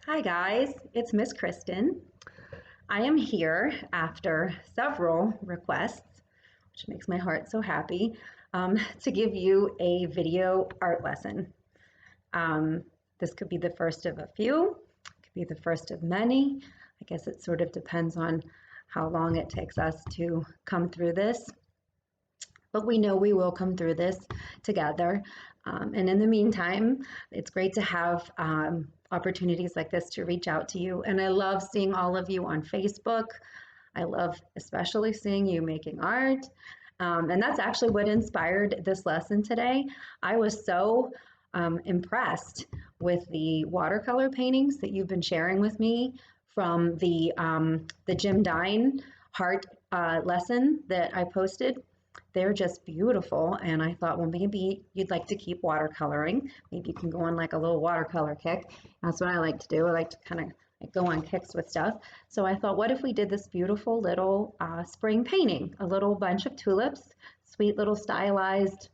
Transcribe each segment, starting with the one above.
Hi guys, it's Miss Kristin. I am here after several requests, which makes my heart so happy, to give you a video art lesson. This could be the first of a few, it could be the first of many. I guess it sort of depends on how long it takes us to come through this. But we know we will come through this together. And in the meantime, it's great to have opportunities like this to reach out to you. And I love seeing all of you on Facebook. I love especially seeing you making art. And that's actually what inspired this lesson today. I was so impressed with the watercolor paintings that you've been sharing with me from the Jim Dine heart lesson that I posted. They're just beautiful, and I thought, well, maybe you'd like to keep watercoloring. Maybe you can go on like a little watercolor kick. That's what I like to do. I like to kind of like go on kicks with stuff. So I thought, what if we did this beautiful little spring painting, a little bunch of tulips, sweet little stylized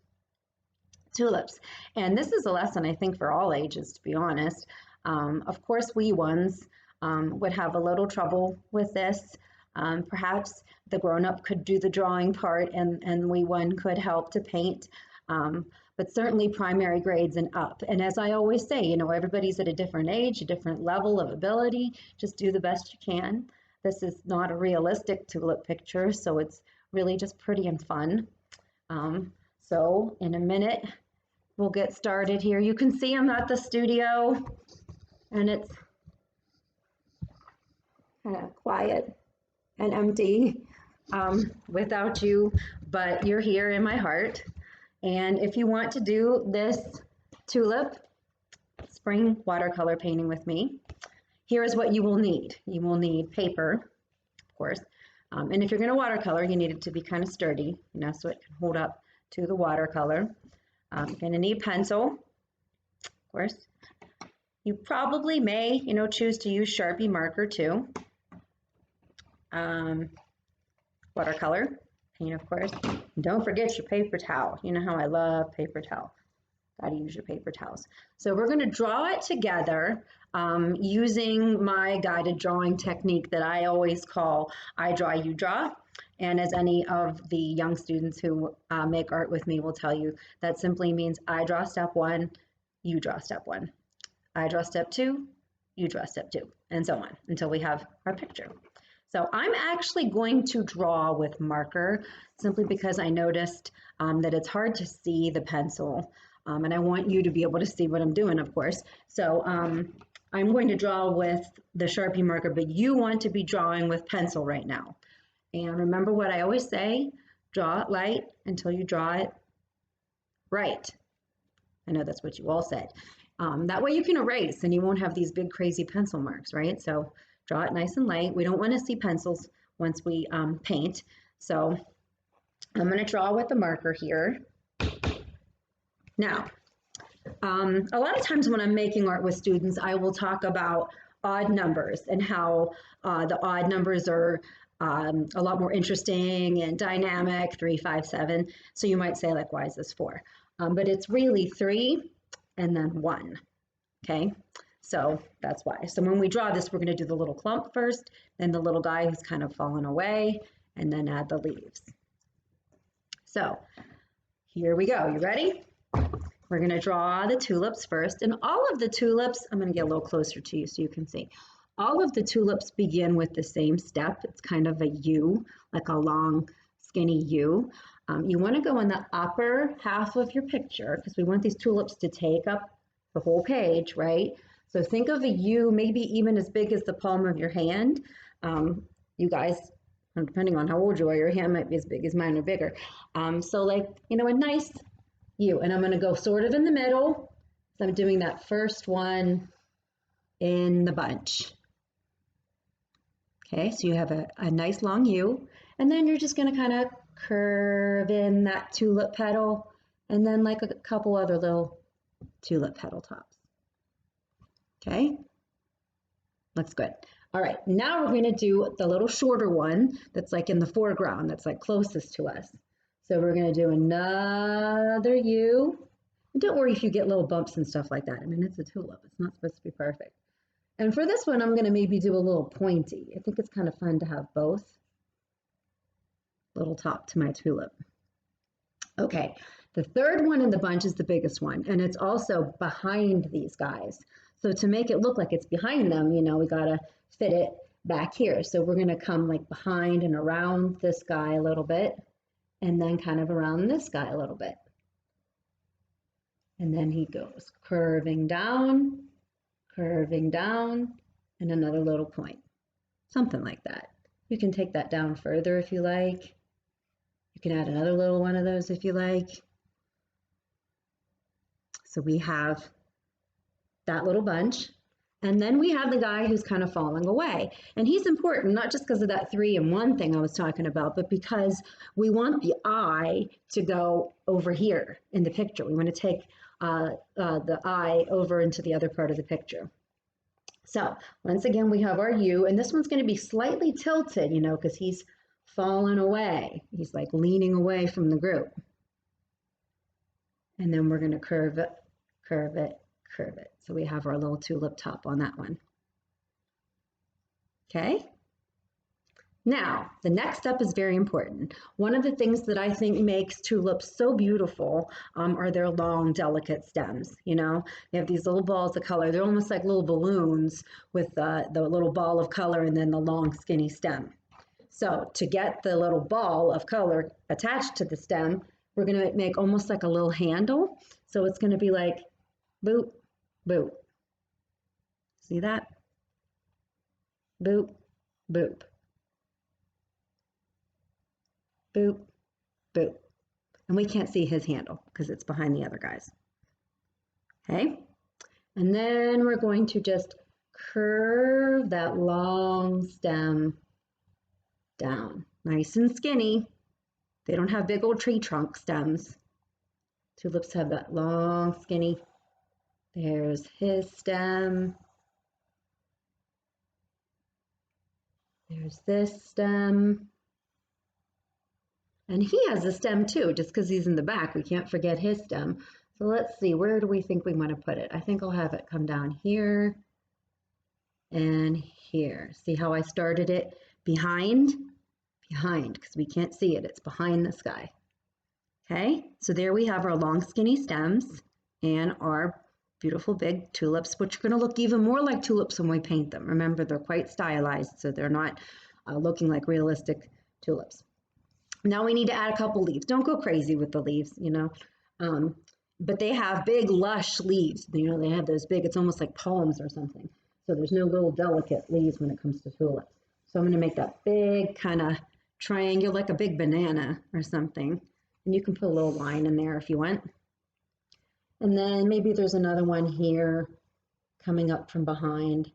tulips. And this is a lesson, I think, for all ages, to be honest. Of course, wee ones would have a little trouble with this. Perhaps the grown-up could do the drawing part and wee one could help to paint, but certainly primary grades and up. And as I always say, you know, everybody's at a different age, a different level of ability. Just do the best you can. This is not a realistic tulip picture, so it's really just pretty and fun. So in a minute, we'll get started here. You can see I'm at the studio, and it's kind of quiet and empty without you, but you're here in my heart. And if you want to do this tulip spring watercolor painting with me, here is what you will need. You will need paper, of course, and if you're going to watercolor, you need it to be kind of sturdy, you know, so it can hold up to the watercolor. You're going to need pencil, of course. You probably may, you know, choose to use Sharpie marker too. Watercolor paint, of course. And don't forget your paper towel. You know how I love paper towel. Got to use your paper towels. So we're going to draw it together using my guided drawing technique that I always call I draw, you draw. And as any of the young students who make art with me will tell you, that simply means I draw step one, you draw step one. I draw step two, you draw step two, and so on until we have our picture. So I'm actually going to draw with marker simply because I noticed that it's hard to see the pencil, and I want you to be able to see what I'm doing, of course. So I'm going to draw with the Sharpie marker, but you want to be drawing with pencil right now. And remember what I always say, draw it light until you draw it right. I know that's what you all said. That way you can erase and you won't have these big crazy pencil marks, right? So draw it nice and light. We don't want to see pencils once we paint. So I'm going to draw with the marker here. Now, a lot of times when I'm making art with students, I will talk about odd numbers and how the odd numbers are a lot more interesting and dynamic, 3, 5, 7. So you might say, like, why is this 4? But it's really 3 and then 1, okay? So that's why. So when we draw this, we're going to do the little clump first, then the little guy who's kind of fallen away, and then add the leaves. So here we go. You ready? We're going to draw the tulips first. And all of the tulips, I'm going to get a little closer to you so you can see. All of the tulips begin with the same step. It's kind of a U, like a long, skinny U. You want to go in the upper half of your picture because we want these tulips to take up the whole page, right? So think of a U, maybe even as big as the palm of your hand. You guys, depending on how old you are, your hand might be as big as mine or bigger. So like, you know, a nice U. And I'm going to go sort of in the middle. So I'm doing that first one in the bunch. Okay, so you have a nice long U. And then you're just going to kind of curve in that tulip petal. And then like a couple other little tulip petal tops. Okay, looks good. All right, now we're going to do the little shorter one that's like in the foreground, that's like closest to us. So we're going to do another U. And don't worry if you get little bumps and stuff like that. I mean, it's a tulip. It's not supposed to be perfect. And for this one, I'm going to maybe do a little pointy. I think it's kind of fun to have both. Little top to my tulip. Okay, the third one in the bunch is the biggest one, and it's also behind these guys. So to make it look like it's behind them, you know, we got to fit it back here. So we're going to come like behind and around this guy a little bit, and then kind of around this guy a little bit. And then he goes curving down, and another little point. Something like that. You can take that down further if you like. You can add another little one of those if you like. So we have that little bunch. And then we have the guy who's kind of falling away. And he's important, not just because of that 3-in-1 thing I was talking about, but because we want the eye to go over here in the picture. We want to take the eye over into the other part of the picture. So once again, we have our U, and this one's going to be slightly tilted, you know, because he's fallen away. He's like leaning away from the group. And then we're going to curve it, curve it, curve it. So we have our little tulip top on that one. Okay. Now, the next step is very important. One of the things that I think makes tulips so beautiful are their long, delicate stems. You know, they have these little balls of color. They're almost like little balloons with the little ball of color and then the long, skinny stem. So to get the little ball of color attached to the stem, we're going to make almost like a little handle. So it's going to be like boop, boop. See that? Boop, boop. Boop, boop. And we can't see his handle because it's behind the other guys. Okay? And then we're going to just curve that long stem down. Nice and skinny. They don't have big old tree trunk stems. Tulips have that long, skinny. There's his stem. There's this stem. And he has a stem too, just because he's in the back. We can't forget his stem. So let's see, where do we think we want to put it? I think I'll have it come down here and here. See how I started it behind? Behind, because we can't see it. It's behind this guy. Okay, so there we have our long skinny stems and our beautiful big tulips, which are going to look even more like tulips when we paint them. Remember, they're quite stylized, so they're not looking like realistic tulips. Now we need to add a couple leaves. Don't go crazy with the leaves, you know, but they have big, lush leaves. You know, they have those big, it's almost like palms or something. So there's no little delicate leaves when it comes to tulips. So I'm going to make that big kind of triangle, like a big banana or something. And you can put a little line in there if you want. And then maybe there's another one here coming up from behind.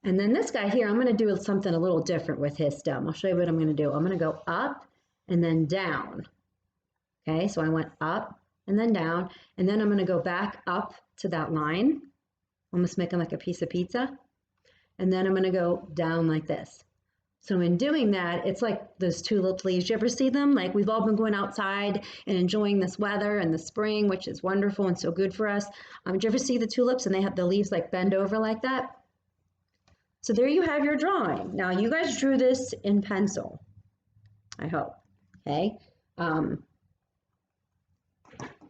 And then this guy here, I'm going to do something a little different with his stem. I'll show you what I'm going to do. I'm going to go up and then down. Okay, so I went up and then down, and then I'm going to go back up to that line, almost making like a piece of pizza. And then I'm going to go down like this. So in doing that, it's like those tulip leaves. You ever see them? Like we've all been going outside and enjoying this weather and the spring, which is wonderful and so good for us. Did you ever see the tulips and they have the leaves like bend over like that? So there you have your drawing. Now you guys drew this in pencil, I hope, okay?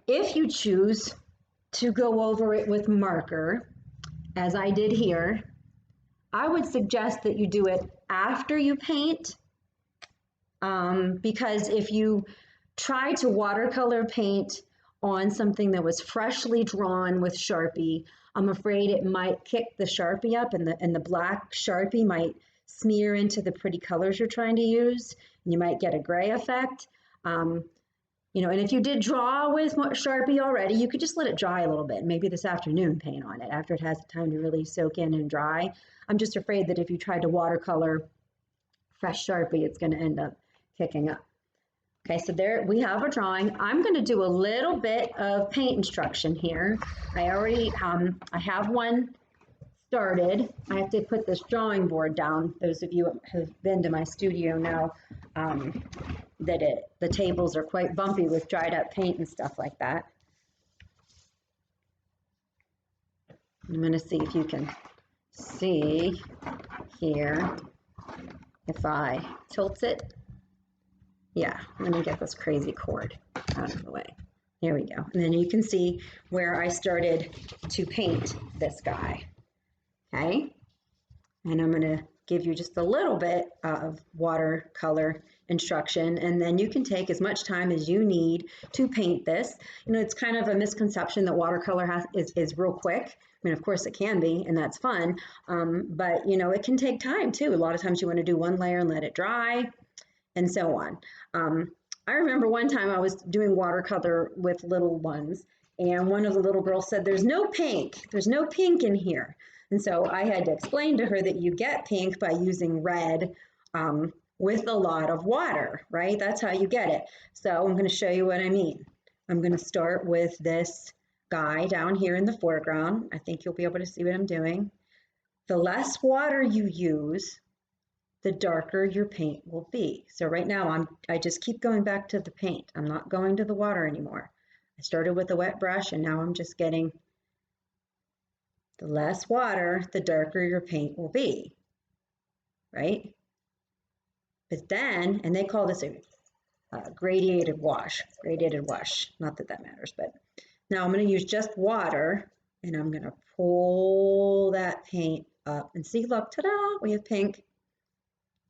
If you choose to go over it with marker, as I did here, I would suggest that you do it after you paint, because if you try to watercolor paint on something that was freshly drawn with Sharpie, I'm afraid it might kick the Sharpie up, and the black Sharpie might smear into the pretty colors you're trying to use, and you might get a gray effect. You know, and if you did draw with Sharpie already, you could just let it dry a little bit. Maybe this afternoon paint on it after it has time to really soak in and dry. I'm just afraid that if you tried to watercolor fresh Sharpie, it's going to end up kicking up. Okay, so there we have a drawing. I'm going to do a little bit of paint instruction here. I already, I have one started. I have to put this drawing board down. Those of you who have been to my studio know that the tables are quite bumpy with dried up paint and stuff like that. I'm going to see if you can see here if I tilt it. Yeah, let me get this crazy cord out of the way. There we go. And then you can see where I started to paint this guy. Okay. And I'm going to give you just a little bit of watercolor instruction, and then you can take as much time as you need to paint this. You know, it's kind of a misconception that watercolor is real quick. I mean, of course it can be, and that's fun, but you know, it can take time too. A lot of times you want to do one layer and let it dry, and so on. I remember one time I was doing watercolor with little ones, and one of the little girls said, "There's no pink in here." And so I had to explain to her that you get pink by using red with a lot of water, right? That's how you get it. So I'm going to show you what I mean. I'm going to start with this guy down here in the foreground. I think you'll be able to see what I'm doing. The less water you use, the darker your paint will be. So right now I just keep going back to the paint. I'm not going to the water anymore. I started with a wet brush, and now I'm just getting the less water, the darker your paint will be, right? But then, and they call this a gradiated wash, not that that matters, but now I'm going to use just water, and I'm going to pull that paint up, and see, look, ta-da, we have pink.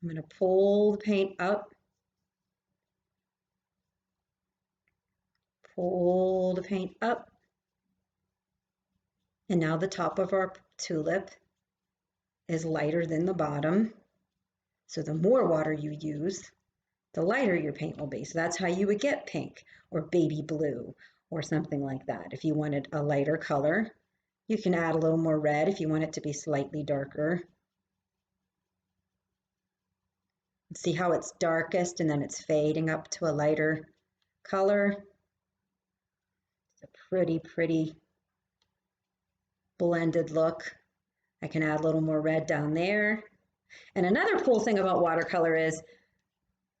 I'm going to pull the paint up, pull the paint up, and now the top of our tulip is lighter than the bottom. So the more water you use, the lighter your paint will be. So that's how you would get pink or baby blue or something like that. If you wanted a lighter color, you can add a little more red if you want it to be slightly darker. See how it's darkest and then it's fading up to a lighter color. It's a pretty, pretty blended look. I can add a little more red down there. And another cool thing about watercolor is,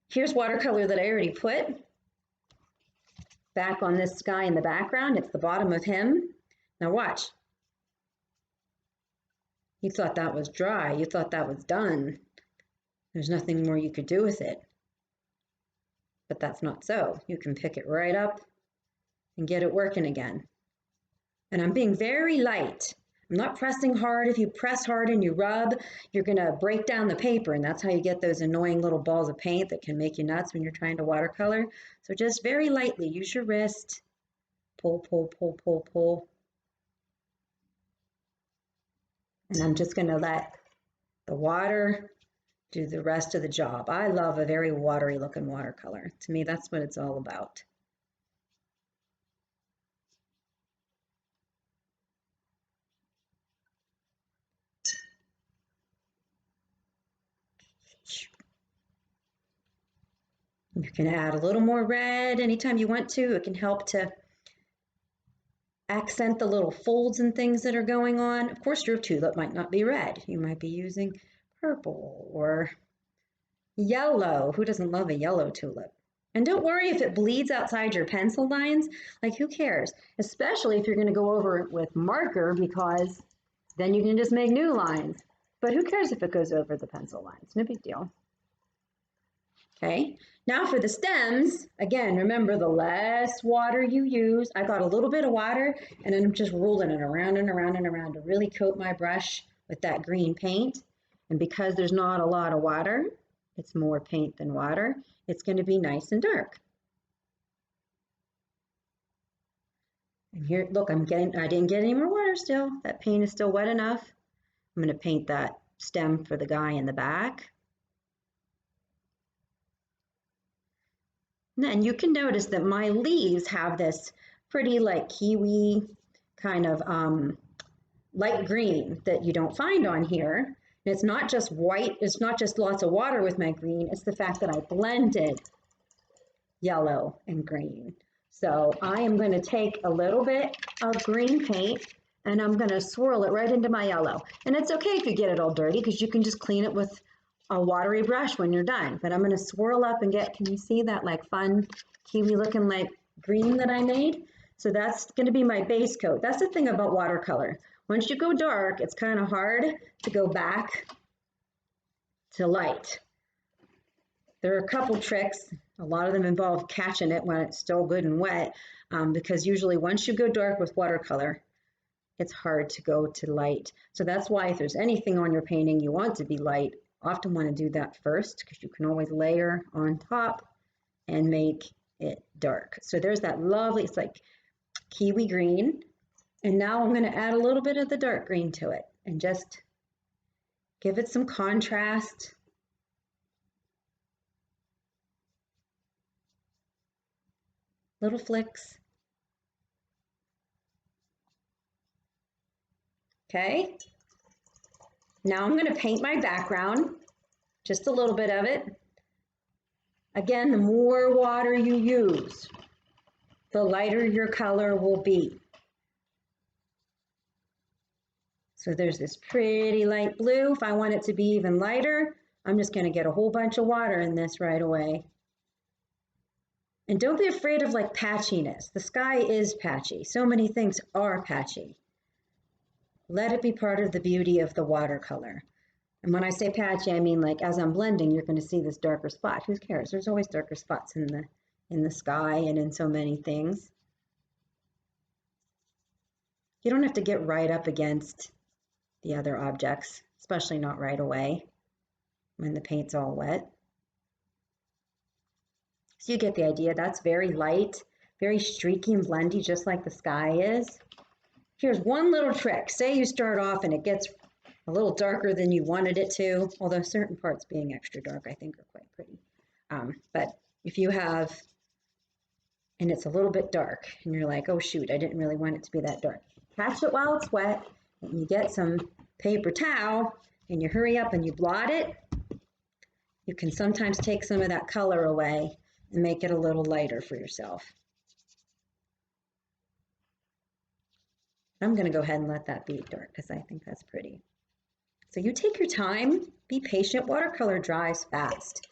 here's watercolor that I already put back on this guy in the background. It's the bottom of him. Now watch. You thought that was dry. You thought that was done. There's nothing more you could do with it. But that's not so. You can pick it right up and get it working again. And I'm being very light. I'm not pressing hard. If you press hard and you rub, you're going to break down the paper, and that's how you get those annoying little balls of paint that can make you nuts when you're trying to watercolor. So just very lightly, use your wrist. Pull, pull, pull, pull, pull. And I'm just going to let the water do the rest of the job. I love a very watery looking watercolor. To me, that's what it's all about. You can add a little more red anytime you want to. It can help to accent the little folds and things that are going on. Of course, your tulip might not be red. You might be using purple or yellow. Who doesn't love a yellow tulip? And don't worry if it bleeds outside your pencil lines. Like, who cares? Especially if you're going to go over it with marker, because then you can just make new lines. But who cares if it goes over the pencil lines? No big deal. Okay, now for the stems, again, remember, the less water you use, I got a little bit of water, and then I'm just rolling it around and around and around to really coat my brush with that green paint. And because there's not a lot of water, it's more paint than water, it's going to be nice and dark. And here, look, I didn't get any more water still. That paint is still wet enough. I'm going to paint that stem for the guy in the back. And then you can notice that my leaves have this pretty like kiwi kind of light green that you don't find on here. And it's not just white, it's not just lots of water with my green, it's the fact that I blended yellow and green. So I am going to take a little bit of green paint and I'm going to swirl it right into my yellow. And it's okay if you get it all dirty, because you can just clean it with a watery brush when you're done. But I'm going to swirl up and get, can you see that like fun kiwi looking like green that I made? So that's going to be my base coat. That's the thing about watercolor. Once you go dark, it's kind of hard to go back to light. There are a couple tricks. A lot of them involve catching it when it's still good and wet, because usually once you go dark with watercolor, it's hard to go to light. So that's why if there's anything on your painting you want to be light, often want to do that first, because you can always layer on top and make it dark. So there's that lovely, it's like kiwi green. And now I'm going to add a little bit of the dark green to it and just give it some contrast. Little flicks. Okay. Now I'm going to paint my background, just a little bit of it. Again, the more water you use, the lighter your color will be. So there's this pretty light blue. If I want it to be even lighter, I'm just going to get a whole bunch of water in this right away. And don't be afraid of like patchiness. The sky is patchy. So many things are patchy. Let it be part of the beauty of the watercolor. And when I say patchy, I mean like as I'm blending, you're going to see this darker spot. Who cares? There's always darker spots in the sky and in so many things. You don't have to get right up against the other objects, especially not right away when the paint's all wet. So you get the idea. That's very light, very streaky and blendy, just like the sky is. Here's one little trick. Say you start off and it gets a little darker than you wanted it to, although certain parts being extra dark I think are quite pretty. But if you have, and it's a little bit dark, and you're like, oh shoot, I didn't really want it to be that dark. Catch it while it's wet, and you get some paper towel, and you hurry up and you blot it. You can sometimes take some of that color away and make it a little lighter for yourself. I'm going to go ahead and let that be dark because I think that's pretty. So you take your time, be patient. Watercolor dries fast.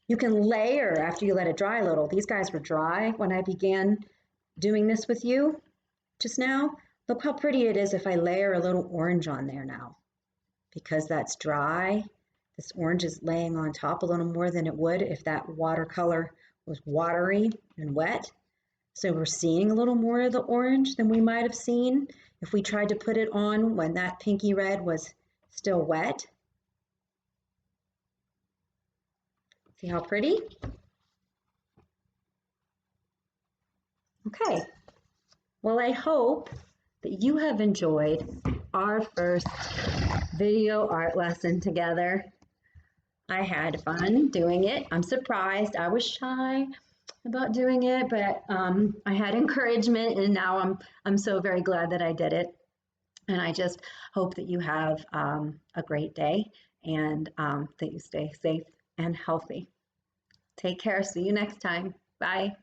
You can layer after you let it dry a little. These guys were dry when I began doing this with you just now. Look how pretty it is if I layer a little orange on there now. Because that's dry, this orange is laying on top a little more than it would if that watercolor was watery and wet. So we're seeing a little more of the orange than we might have seen if we tried to put it on when that pinky red was still wet. See how pretty? Okay. Well, I hope that you have enjoyed our first video art lesson together. I had fun doing it. I'm surprised. I was shy about doing it, but I had encouragement, and now I'm so very glad that I did it. And I just hope that you have a great day and that you stay safe and healthy. Take care. See you next time. Bye.